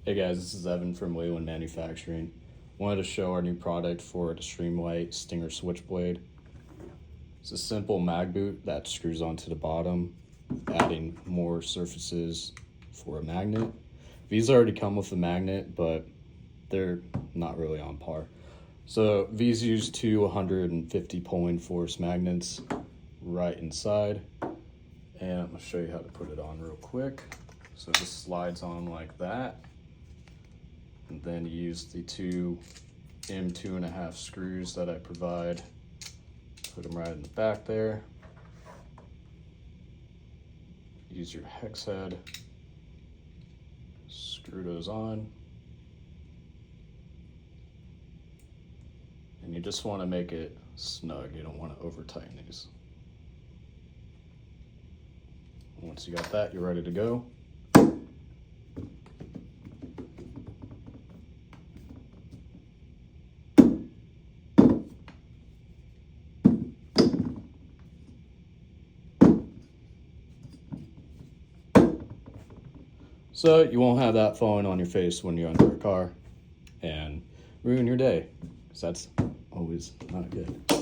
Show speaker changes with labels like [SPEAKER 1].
[SPEAKER 1] Hey guys, this is Evan from WhalenMFG. Wanted to show our new product for the Streamlight Stinger Switchblade. It's a simple mag boot that screws onto the bottom, adding more surfaces for a magnet. These already come with a magnet, but they're not really on par. So these use two 150 pulling force magnets right inside. And I'm gonna show you how to put it on real quick. So this slides on like that. And then you use the two M2.5 screws that I provide. Put them right in the back there. Use your hex head. Screw those on. And you just want to make it snug. You don't want to over tighten these. Once you got that, you're ready to go. So you won't have that falling on your face when you're under a car and ruin your day, because that's always not good.